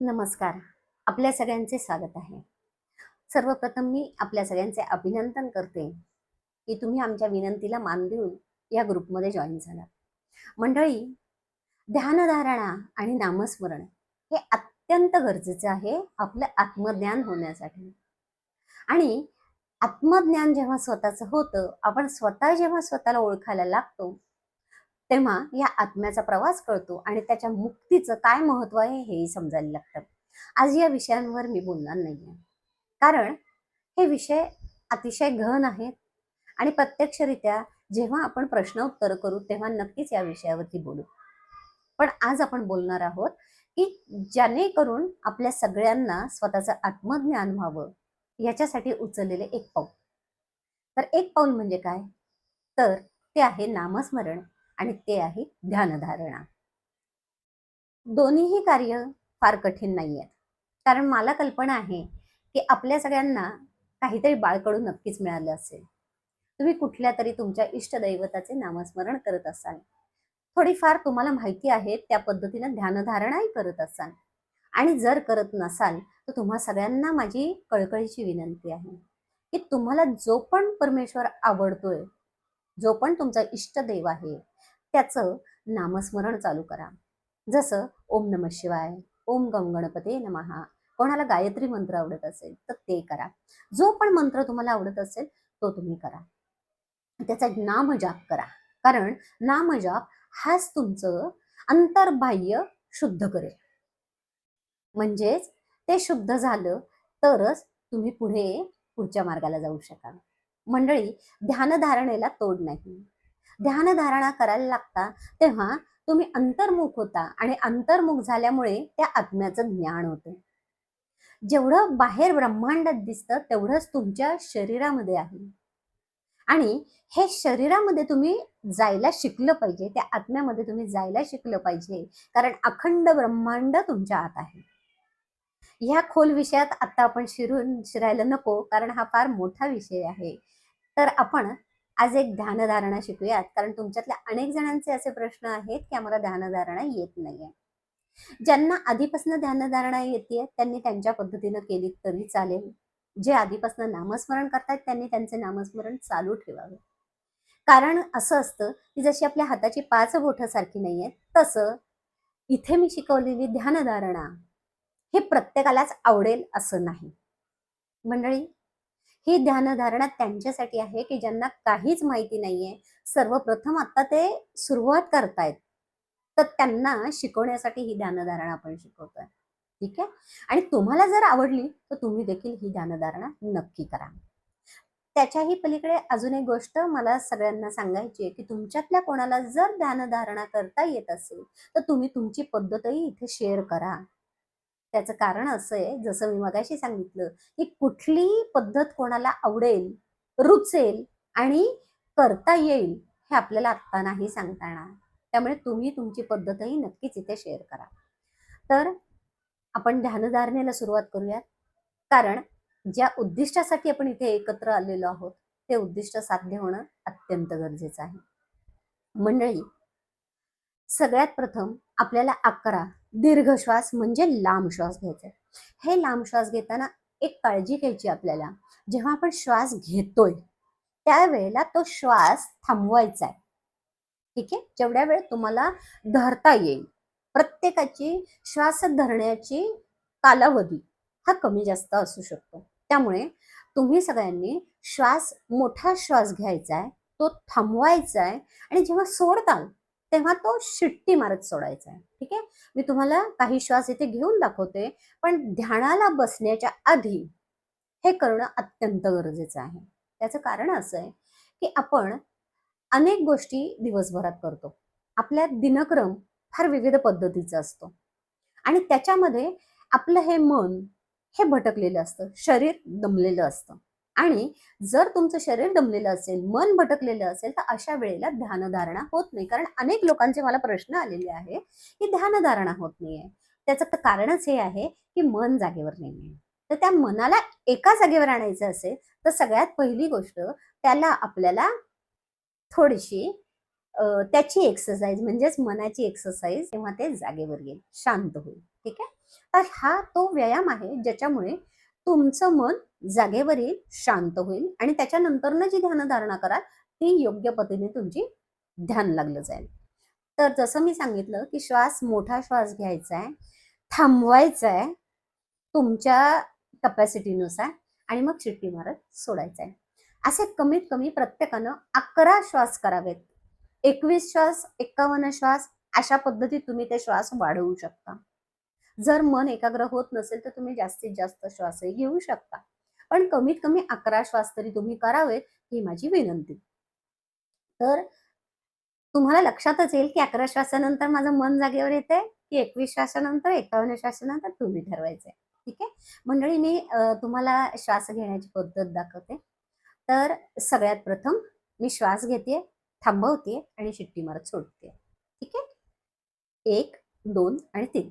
नमस्कार. आपल्या सगळ्यांचे स्वागत आहे. सर्वप्रथम मी आपल्या सगळ्यांचे अभिनंदन करते, की तुम्ही आमच्या विनंतीला मान देऊन या ग्रुपमध्ये जॉइन झालात. मंडळी, ध्यानधारणा आणि नामस्मरण हे अत्यंत गरजेचे आहे आपलं आत्मज्ञान होण्यासाठी. आणि आत्मज्ञान जेव्हा स्वतःचं होतं, आपण स्वतः जेव्हा स्वतःला ओळखायला लागतो, तेव्हा या आत्म्याचा प्रवास कळतो आणि त्याच्या मुक्तीचं काय महत्व आहे हेही समजायला लागतं. आज या विषयांवर मी बोलणार नाहीये. कारण हे विषय अतिशय गहन आहेत आणि प्रत्यक्षरित्या जेव्हा आपण प्रश्न उत्तर करू तेव्हा नक्कीच या विषयावरती बोलू. पण आज आपण बोलणार आहोत की जेणेकरून आपल्या सगळ्यांना स्वतःचं आत्मज्ञान व्हावं याच्यासाठी उचललेले एक पाऊल. तर एक पाऊल म्हणजे काय? तर ते आहे नामस्मरण आणि ते आहे ध्यानधारणा. दोन्हीही कार्य फार कठीण नाही आहेत. कारण मला कल्पना आहे की आपल्या सगळ्यांना काहीतरी बाळकडून नक्कीच मिळालं असेल. तुम्ही कुठल्या तरी तुमच्या इष्टदैवताचे नामस्मरण करत असाल. थोडीफार तुम्हाला माहिती आहे त्या पद्धतीनं ध्यानधारणाही करत असाल. आणि जर करत नसाल तर तुम्हा सगळ्यांना माझी कळकळीची विनंती आहे की तुम्हाला जो पण परमेश्वर आवडतोय, जो पण तुमचा इष्टदेव आहे, त्याचं नामस्मरण चालू करा. जसं ओम नमः शिवाय, ओम गम गणपते नमः. कोणाला गायत्री मंत्र आवडत असेल तर ते करा. जो पण मंत्र तुम्हाला आवडत असेल तो तुम्ही करा. त्याचा नामजाप करा. कारण नामजाप हाच तुमचं अंतर्बाह्य शुद्ध करेल. म्हणजेच ते शुद्ध झालं तरच तुम्ही पुढच्या मार्गाला जाऊ शकाल. मंडळी, ध्यानधारणेला तोड नाही. ध्यानधारणा करायला लागता तेव्हा तुम्ही अंतर्मुख होता आणि अंतर्मुख झाल्यामुळे त्या आत्म्याचं ज्ञान होतं. जेवढं बाहेर ब्रह्मांडात दिसतं तेवढंच तुमच्या शरीरामध्ये आहे. आणि हे शरीरामध्ये तुम्ही जायला शिकलं पाहिजे, त्या आत्म्यामध्ये तुम्ही जायला शिकलं पाहिजे. कारण अखंड ब्रह्मांड तुमच्या आत आहे. ह्या खोल विषयात आता आपण शिरायला नको, कारण हा फार मोठा विषय आहे. तर आपण आज एक ध्यानधारणा शिकूयात. कारण तुमच्यातल्या अनेक जणांचे असे प्रश्न आहेत की आम्हाला ध्यानधारणा येत नाहीये. ज्यांना आधीपासून ध्यानधारणा येते त्यांनी त्यांच्या पद्धतीनं केली तरी चालेल. जे आधीपासून नामस्मरण करतात त्यांनी त्यांचे नामस्मरण चालू ठेवावे. कारण असं असतं की जशी आपल्या हाताची 5 बोटं सारखी नाहीयेत, तसं इथे मी शिकवलेली ध्यानधारणा हे प्रत्येकालाच आवडेल असं नाही. मंडळी, ही ध्यानधारणा त्यांच्यासाठी आहे की ज्यांना काहीच माहिती नाहीये. सर्वप्रथम आता ते सुरुवात करतायत. तर त्यांना शिकवण्यासाठी ही ध्यानधारणा आपण शिकवतोय. ठीक आहे? आणि तुम्हाला जर आवडली तर तुम्ही देखील ही ध्यानधारणा नक्की करा. त्याच्याही पलीकडे अजून एक गोष्ट मला सगळ्यांना सांगायची आहे की तुमच्यातल्या कोणाला जर ध्यानधारणा करता येत असेल तर तुम्ही तुमची पद्धतही इथे शेअर करा. त्याचं कारण असं आहे, जसं मी मगाशी सांगितलं की कुठलीही पद्धत कोणाला आवडेल, रुचेल आणि करता येईल हे आपल्याला आत्ता नाही सांगता येणार. त्यामुळे तुम्ही तुमची पद्धतही नक्कीच इथे शेअर करा. तर आपण ध्यानधारणेला सुरुवात करूयात. कारण ज्या उद्दिष्टासाठी आपण इथे एकत्र आलेलो आहोत ते उद्दिष्ट साध्य होणं अत्यंत गरजेचं आहे. मंडळी, सगळ्यात प्रथम आपल्याला 11 दीर्घ श्वास म्हणजे लांब श्वास घ्यायचा आहे. हे लांब श्वास घेताना एक काळजी घ्यायची आपल्याला. जेव्हा आपण श्वास घेतोय त्यावेळेला तो श्वास थांबवायचा आहे. ठीक आहे? जेवढ्या वेळ तुम्हाला धरता येईल. प्रत्येकाची श्वास धरण्याची कालावधी हा कमी जास्त असू शकतो. त्यामुळे तुम्ही सगळ्यांनी मोठा श्वास घ्यायचा आहे, तो थांबवायचा आहे आणि जेव्हा सोडताल तेव्हा तो शिट्टी मारत सोडायचा आहे. ठीक आहे? मी तुम्हाला काही श्वास इथे घेऊन दाखवते, पण ध्यानाला बसण्याच्या आधी हे करणं अत्यंत गरजेचं आहे. त्याचं कारण असं आहे की आपण अनेक गोष्टी दिवसभरात करतो. आपला दिनक्रम फार विविध पद्धतीचा असतो आणि त्याच्यामध्ये आपलं हे मन हे भटकलेलं असतं, शरीर दमलेलं असतं. आणि जर तुमचं शरीर दमलेलं असेल, मन भटकलेलं असेल तर अशा वेळेला ध्यानधारणा होत नाही. कारण अनेक लोकांचे मला प्रश्न आलेले आहे की ध्यानधारणा होत नाहीये. त्याचं तर कारणच हे आहे की मन जागेवर नाहीये. तर त्या मनाला एका जागेवर आणायचं असेल तर सगळ्यात पहिली गोष्ट त्याला आपल्याला थोडीशी त्याची एक्सरसाइज म्हणजेच मनाची एक्सरसाइज, तेव्हा ते जागेवर येईल, शांत होईल. ठीक आहे? तर हा तो व्यायाम आहे ज्याच्यामुळे तुमचं मन जागेवर येईल, शांत होईल आणि त्याच्यानंतरनं जी ध्यानधारणा कराल ती योग्य पद्धतीने तुमची ध्यान लागलं जाईल. तर जसं मी सांगितलं की मोठा श्वास घ्यायचा आहे, थांबवायचा आहे तुमच्या कपॅसिटीनुसार आणि मग शिट्टी मारत सोडायचं आहे. असे कमीत कमी प्रत्येकानं 11 श्वास करावेत. 21 श्वास, 51 श्वास अशा पद्धतीत तुम्ही ते श्वास वाढवू शकता. जर मन एकाग्र होत नसेल तर तुम्ही जास्तीत जास्त श्वासही घेऊ शकता. पण कमीत कमी 11 श्वास तरी तुम्ही करावेत ही माझी विनंती. तर तुम्हाला लक्षातच येईल की 11 श्वासानंतर माझं मन जागेवर येतंय की 21 श्वासानंतर, 51 श्वासानंतर तुम्ही ठरवायचंय. ठीक आहे? मंडळी मी तुम्हाला श्वास घेण्याची पद्धत दाखवते. तर सगळ्यात प्रथम मी श्वास घेते, थांबवते आणि शिट्टी मारत सोडते. ठीक आहे? 1, 2 आणि 3.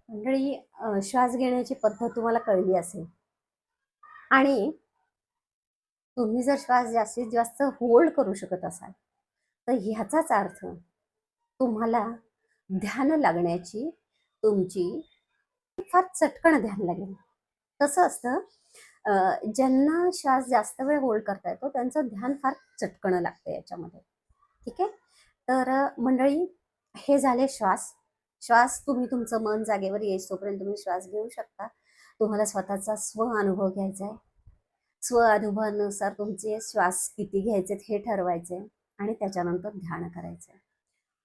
मंडळी श्वास घेण्याची पद्धत तुम्हाला कळली असेल आणि तुम्ही जर श्वास जास्तीत जास्त होल्ड करू शकत असाल तर ह्याचाच अर्थ तुम्हाला ध्यान लागण्याची तुमची फार चटकन ध्यान लागेल. कसं असतं ज्यांना श्वास जास्त वेळ होल्ड करता येतो त्यांचं ध्यान फार चटकन लागतं याच्यामध्ये. ठीक आहे? तर मंडळी हे झाले श्वास. श्वास तुम्ही तुमचं मन जागेवर येईस्तोपर्यंत तुम्ही श्वास घेऊ शकता. तुम्हाला स्वतःचा स्व अनुभव घ्यायचा आहे. स्व अनुभवानुसार तुमचे श्वास किती घ्यायचे हे ठरवायचे आणि त्याच्यानंतर ध्यान करायचं.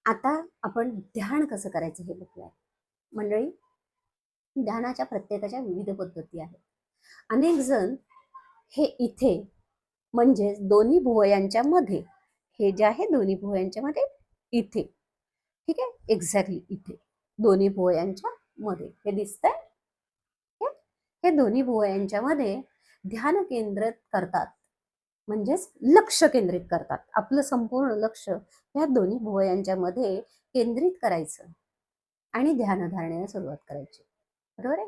आता आपण ध्यान कसं करायचं हे बघूया. मंडळी ध्यानाच्या प्रत्येकाच्या विविध पद्धती आहेत. अनेक जण हे इथे म्हणजे दोन्ही भुवयांच्या मध्ये, हे जे आहे दोन्ही भुवयांच्या मध्ये इथे, ठीक आहे, एक्झॅक्टली इथे दोन्ही भुवयांच्या मध्ये हे दिसतंय. हे दोन्ही भुवयांच्या मध्ये ध्यान केंद्रित करतात, म्हणजेच लक्ष केंद्रित करतात. आपलं संपूर्ण लक्ष या दोन्ही भुवयांच्या मध्ये केंद्रित करायचं आणि ध्यानधारणेला सुरुवात करायची. बरोबर आहे?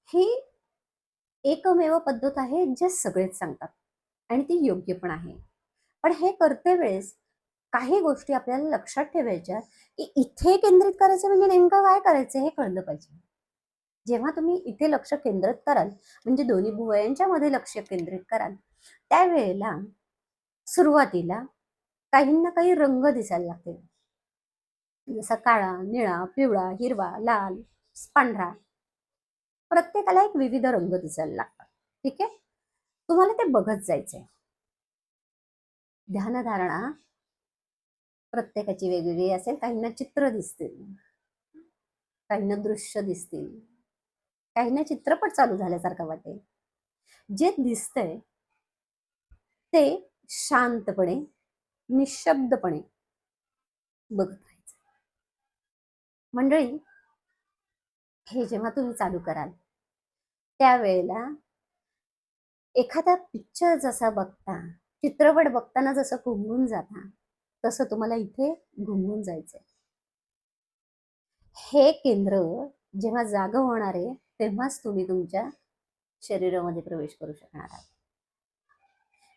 ही एकमेव पद्धत आहे जे सगळेच सांगतात आणि ती योग्य पण आहे. पण हे करते वेळेस काही गोष्टी आपल्याला लक्षात ठेवायच्या की इथे केंद्रित करायचं म्हणजे नेमकं काय करायचं हे कळलं पाहिजे. जेव्हा तुम्ही इथे लक्ष केंद्रित कराल म्हणजे दोन्ही भुवयांच्या मध्ये लक्ष केंद्रित कराल त्यावेळेला सुरुवातीला काही ना काही रंग दिसायला लागतील. जसा काळा, निळा, पिवळा, हिरवा, लाल, पांढरा, प्रत्येकाला एक विविध रंग दिसायला लागतात. ठीक आहे? तुम्हाला ते बघत जायचंय. ध्यानधारणा प्रत्येकाची वेगवेगळी असेल. काहींना चित्र दिसतील, काहींना दृश्य दिसतील, काहींना चित्रपट चालू झाल्यासारखं वाटेल. जे दिसतंय ते शांतपणे निशब्दपणे बघत राहायचं. मंडळी, हे जेव्हा तुम्ही चालू कराल त्यावेळेला एखादा पिक्चर जसा बघता, चित्रपट बघताना जसं गुंगून जाता, तसं तुम्हाला इथे गुंगून जायचंय. हे केंद्र जेव्हा जागं होणार आहे तेव्हाच तुम्ही तुमच्या शरीरामध्ये प्रवेश करू शकणार आहात.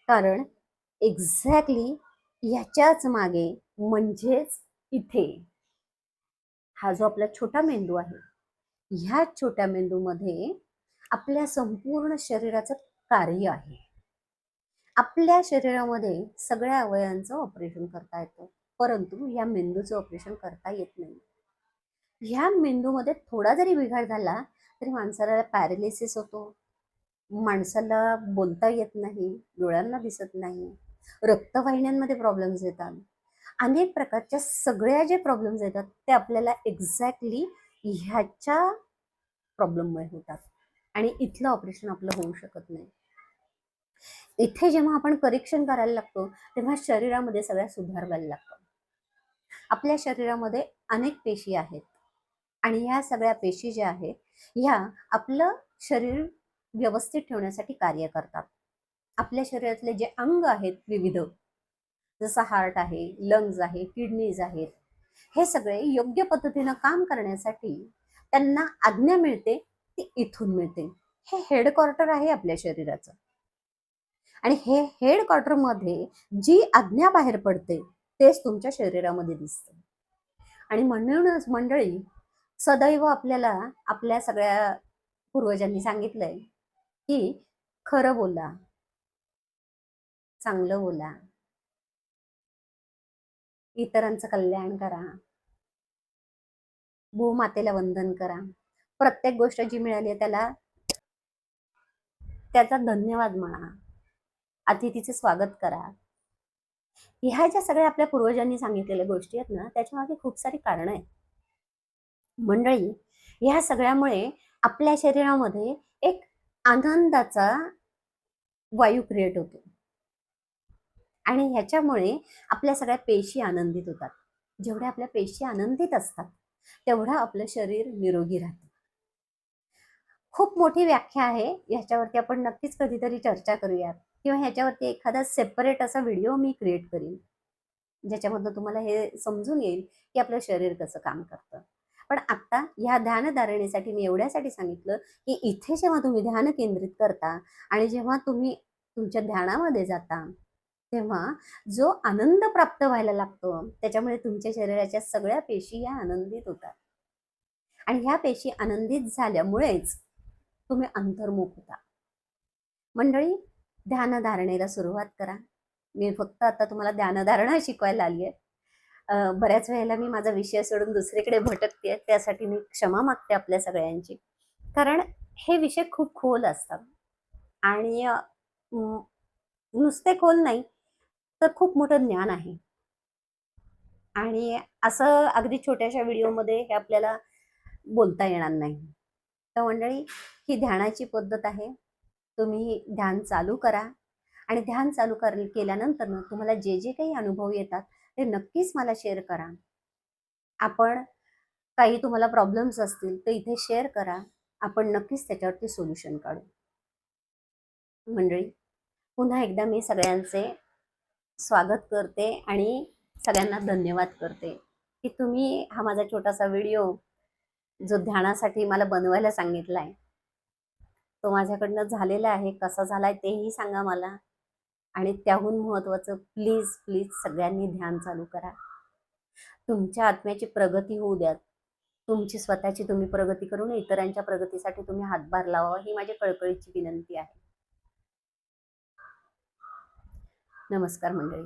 कारण एक्झॅक्टली याच्याच मागे म्हणजेच इथे हा जो आपला छोटा मेंदू आहे, ह्या छोट्या मेंदूमध्ये आपल्या संपूर्ण शरीराचं कार्य आहे. आपल्या शरीरामध्ये सगळ्या अवयवांचं ऑपरेशन करता येतं, परंतु या मेंदूचं ऑपरेशन करता येत नाही. ह्या मेंदूमध्ये थोडा जरी बिघाड झाला तरी माणसाला पॅरालिसिस होतो, माणसाला बोलता येत नाही, डोळ्यांना दिसत नाही, रक्तवाहिन्यांमध्ये प्रॉब्लेम्स येतात, अनेक प्रकारच्या सगळ्या जे प्रॉब्लेम्स येतात ते आपल्याला एक्झॅक्टली ह्याच्या प्रॉब्लेममुळे होतात आणि इथलं ऑपरेशन आपलं होऊ शकत नाही. इथे जेव्हा आपण करेक्शन करायला लागतो तेव्हा शरीरामध्ये सगळ्या सुधारवायला लागतं. आपल्या शरीरामध्ये अनेक पेशी आहेत आणि ह्या सगळ्या पेशी ज्या आहेत ह्या आपलं शरीर व्यवस्थित ठेवण्यासाठी कार्य करतात. आपल्या शरीरातले जे अंग आहेत विविध, जसं हार्ट आहे, लंग्स आहे, किडनीज आहेत, हे सगळे योग्य पद्धतीनं काम करण्यासाठी त्यांना आज्ञा मिळते ती इथून मिळते. हे हेडक्वार्टर आहे आपल्या शरीराचं आणि हे हेडक्वार्टर मध्ये जी आज्ञा बाहेर पडते तेच तुमच्या शरीरामध्ये दिसतं. आणि म्हणूनच मंडळी, सदैव आपल्याला आपल्या सगळ्या पूर्वजांनी सांगितलंय की खरं बोला, चांगलं बोला, इतरांचं कल्याण करा, भूमातेला वंदन करा, प्रत्येक गोष्ट जी मिळाली त्याचा धन्यवाद म्हणा, अतिथीचे स्वागत करा. ह्या ज्या सगळ्या आपल्या पूर्वजांनी सांगितलेल्या गोष्टी आहेत ना, त्याच्या मागे खूप सारी कारणं आहेत. मंडळी, ह्या सगळ्यामुळे आपल्या शरीरामध्ये एक आनंदाचा वायू क्रिएट होतो आणि ह्याच्यामुळे आपल्या सगळ्या पेशी आनंदित होतात. जेवढ्या आपल्या पेशी आनंदित असतात तेवढं आपलं शरीर निरोगी राहतं. खूप मोठी व्याख्या आहे, ह्याच्यावरती आपण नक्कीच कधीतरी चर्चा करूयात किंवा ह्याच्यावरती एखादा सेपरेट असा व्हिडिओ मी क्रिएट करीन ज्याच्यामधून तुम्हाला हे समजून येईल की आपलं शरीर कसं काम करतं. पण आता ह्या ध्यानधारणेसाठी मी एवढ्यासाठी सांगितलं की इथे जेव्हा तुम्ही ध्यान केंद्रित करता आणि जेव्हा तुम्ही तुमच्या ध्यानामध्ये जाता तेव्हा जो आनंद प्राप्त व्हायला लागतो त्याच्यामुळे तुमच्या शरीराच्या सगळ्या पेशी या आनंदित होतात आणि ह्या पेशी आनंदित झाल्यामुळेच तुम्ही अंतर्मुख होता. मंडळी, ध्यानधारणेला सुरुवात करा. मी फक्त आता तुम्हाला ध्यानधारणा शिकवायला आली आहे. बऱ्याच वेळेला मी माझा विषय सोडून दुसरीकडे भटकते, त्यासाठी मी क्षमा मागते आपल्या सगळ्यांची. कारण हे विषय खूप खोल असतात आणि नुसते खोल नाही तर खूप मोठं ज्ञान आहे आणि असं अगदी छोट्याशा व्हिडिओमध्ये हे आपल्याला बोलता येणार नाही. तर मंडळी, ही ध्यानाची पद्धत आहे. तुम्ही ध्यान चालू करा आणि ध्यान चालू केल्यानंतर ना तुम्हाला जे जे काही अनुभव येतात ते नक्कीच मला शेअर करा. आपण काही तुम्हाला प्रॉब्लेम्स असतील तर इथे शेअर करा, आपण नक्कीच त्याच्यावरती सोल्युशन काढू. मंडळी, पुन्हा एकदा मी सगळ्यांचे स्वागत करते आणि सगळ्यांना धन्यवाद करते की तुम्ही हा माझा छोटासा व्हिडिओ जो ध्यानासाठी मला बनवायला सांगितला आहे तो माझ्याकडनं झालेला आहे, कसा झालाय तेही सांगा मला. आणि त्याहून महत्त्वाचं, प्लीज प्लीज सगळ्यांनी ध्यान चालू करा. तुमच्या आत्म्याची प्रगती होऊ द्या. तुमची स्वतःची तुम्ही प्रगती करून इतरांच्या प्रगतीसाठी तुम्ही हातभार लावावा, ही माझी कळकळीची विनंती आहे. नमस्कार मंडळी.